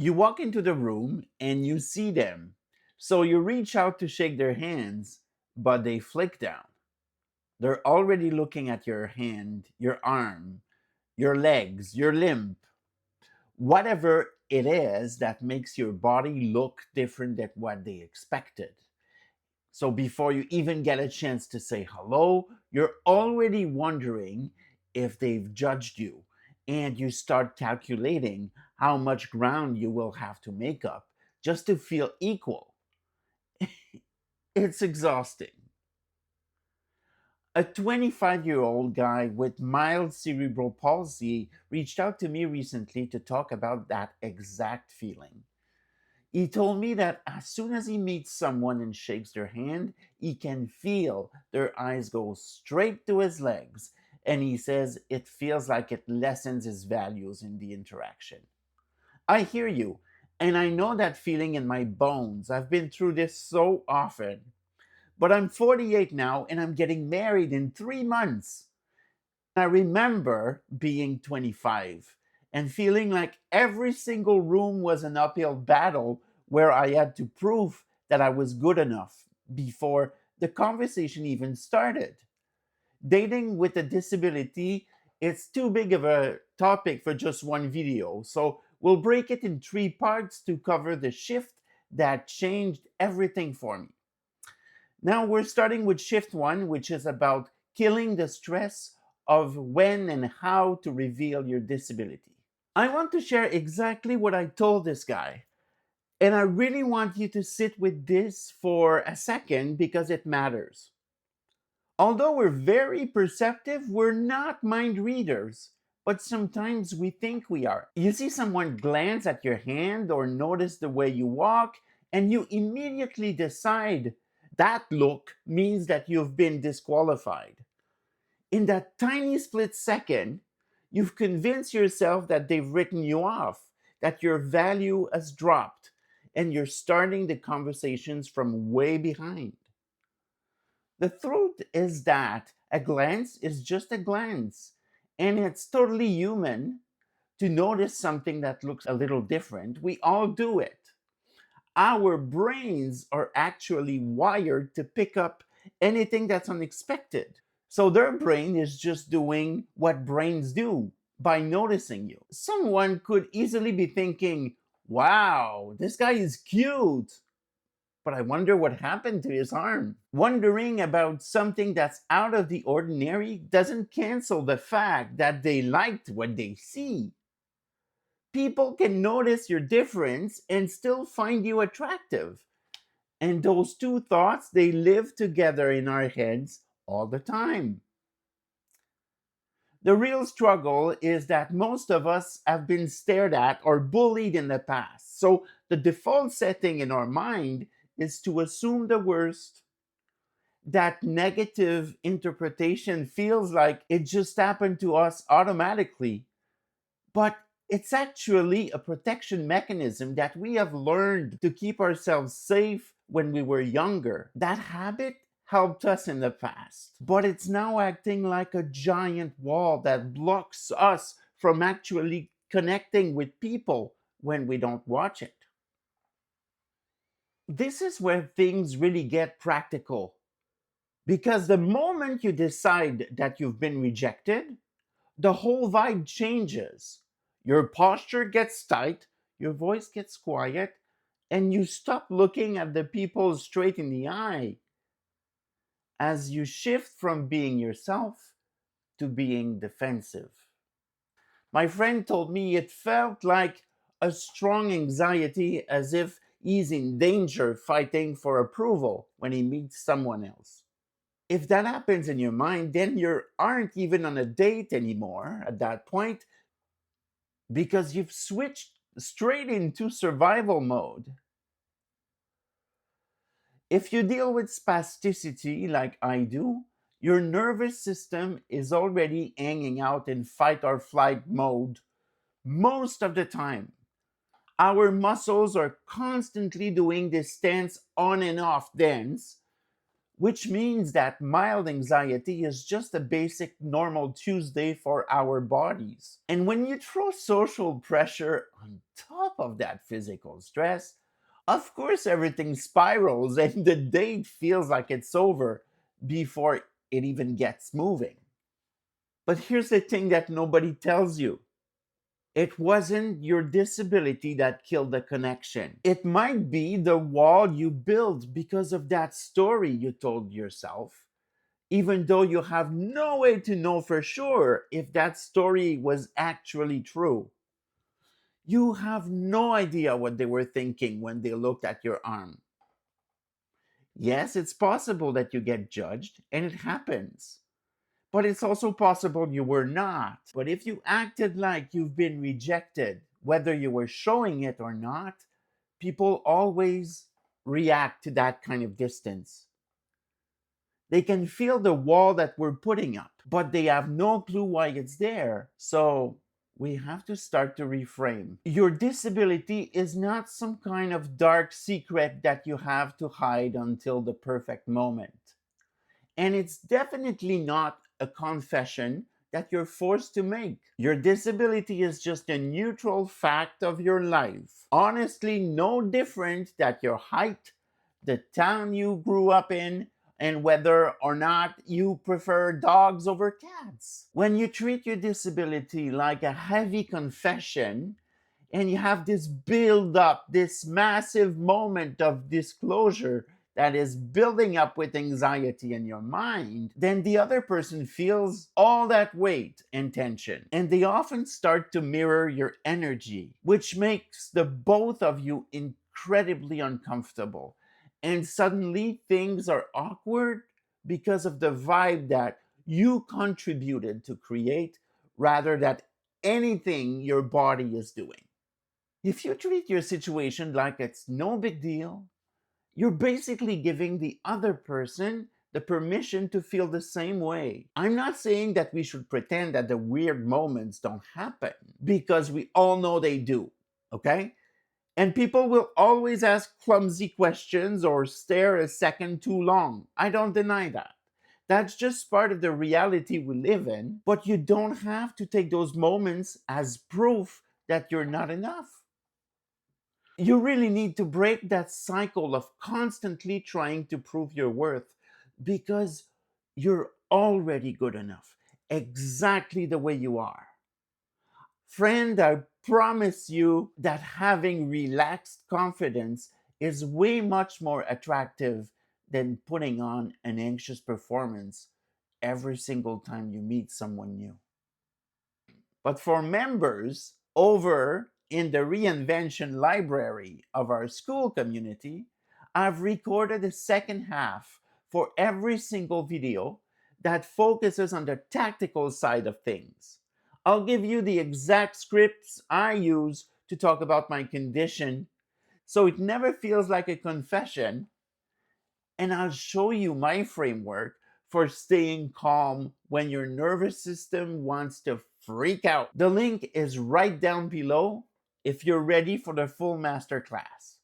You walk into the room and you see them. So you reach out to shake their hands, but they flick down. They're already looking at your hand, your arm, your legs, your limb, whatever it is that makes your body look different than what they expected. So before you even get a chance to say hello, you're already wondering if they've judged you. And you start calculating how much ground you will have to make up just to feel equal. It's exhausting. A 25-year-old guy with mild cerebral palsy reached out to me recently to talk about that exact feeling. He told me that as soon as he meets someone and shakes their hand, he can feel their eyes go straight to his legs, and he says it feels like it lessens his values in the interaction. I hear you, and I know that feeling in my bones. I've been through this so often. But I'm 48 now, and I'm getting married in 3 months. I remember being 25 and feeling like every single room was an uphill battle where I had to prove that I was good enough before the conversation even started. Dating with a disability, it's too big of a topic for just one video, so we'll break it in three parts to cover the shift that changed everything for me. Now we're starting with shift one, which is about killing the stress of when and how to reveal your disability. I want to share exactly what I told this guy. And I really want you to sit with this for a second because it matters. Although we're very perceptive, we're not mind readers, but sometimes we think we are. You see someone glance at your hand or notice the way you walk, and you immediately decide that look means that you've been disqualified. In that tiny split second, you've convinced yourself that they've written you off, that your value has dropped, and you're starting the conversations from way behind. The truth is that a glance is just a glance, and it's totally human to notice something that looks a little different. We all do it. Our brains are actually wired to pick up anything that's unexpected. So their brain is just doing what brains do by noticing you. Someone could easily be thinking, wow, this guy is cute, but I wonder what happened to his arm. Wondering about something that's out of the ordinary doesn't cancel the fact that they liked what they see. People can notice your difference and still find you attractive. And those two thoughts, they live together in our heads all the time. The real struggle is that most of us have been stared at or bullied in the past. So the default setting in our mind is to assume the worst. That negative interpretation feels like it just happened to us automatically. But it's actually a protection mechanism that we have learned to keep ourselves safe when we were younger. That habit helped us in the past, but it's now acting like a giant wall that blocks us from actually connecting with people when we don't watch it. This is where things really get practical because the moment you decide that you've been rejected, the whole vibe changes. Your posture gets tight, your voice gets quiet, and you stop looking at the people straight in the eye as you shift from being yourself to being defensive. My friend told me it felt like a strong anxiety as if he's in danger fighting for approval when he meets someone else. If that happens in your mind, then you aren't even on a date anymore at that point because you've switched straight into survival mode. If you deal with spasticity like I do, your nervous system is already hanging out in fight or flight mode most of the time. Our muscles are constantly doing this tense on and off dance which means that mild anxiety is just a basic normal Tuesday for our bodies. And when you throw social pressure on top of that physical stress, of course everything spirals and the date feels like it's over before it even gets moving. But here's the thing that nobody tells you. It wasn't your disability that killed the connection. It might be the wall you built because of that story you told yourself, even though you have no way to know for sure if that story was actually true. You have no idea what they were thinking when they looked at your arm. Yes, it's possible that you get judged, and it happens. But it's also possible you were not. But if you acted like you've been rejected, whether you were showing it or not, people always react to that kind of distance. They can feel the wall that we're putting up, but they have no clue why it's there. So we have to start to reframe. Your disability is not some kind of dark secret that you have to hide until the perfect moment. And it's definitely not a confession that you're forced to make. Your disability is just a neutral fact of your life. Honestly, no different than your height, the town you grew up in, and whether or not you prefer dogs over cats. When you treat your disability like a heavy confession, and you have this build up, this massive moment of disclosure that is building up with anxiety in your mind, then the other person feels all that weight and tension. And they often start to mirror your energy, which makes the both of you incredibly uncomfortable. And suddenly things are awkward because of the vibe that you contributed to create rather than anything your body is doing. If you treat your situation like it's no big deal, you're basically giving the other person the permission to feel the same way. I'm not saying that we should pretend that the weird moments don't happen, because we all know they do, okay? And people will always ask clumsy questions or stare a second too long. I don't deny that. That's just part of the reality we live in, but you don't have to take those moments as proof that you're not enough. You really need to break that cycle of constantly trying to prove your worth, because you're already good enough, exactly the way you are. Friend, I promise you that having relaxed confidence is way much more attractive than putting on an anxious performance every single time you meet someone new. But for members over in the reinvention library of our school community, I've recorded a second half for every single video that focuses on the tactical side of things. I'll give you the exact scripts I use to talk about my condition so it never feels like a confession, and I'll show you my framework for staying calm when your nervous system wants to freak out. The link is right down below if you're ready for the full masterclass.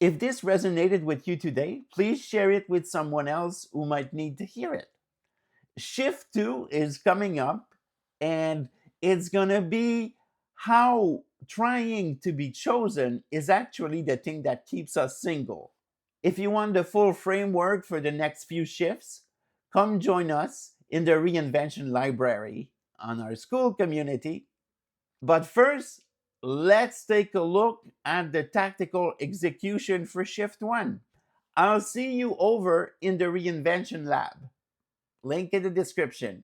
If this resonated with you today, please share it with someone else who might need to hear it. Shift 2 is coming up, and it's gonna be how trying to be chosen is actually the thing that keeps us single. If you want the full framework for the next few shifts, come join us in the Reinvention Library on our school community. But first, let's take a look at the tactical execution for Shift 1. I'll see you over in the Reinvention Lab. Link in the description.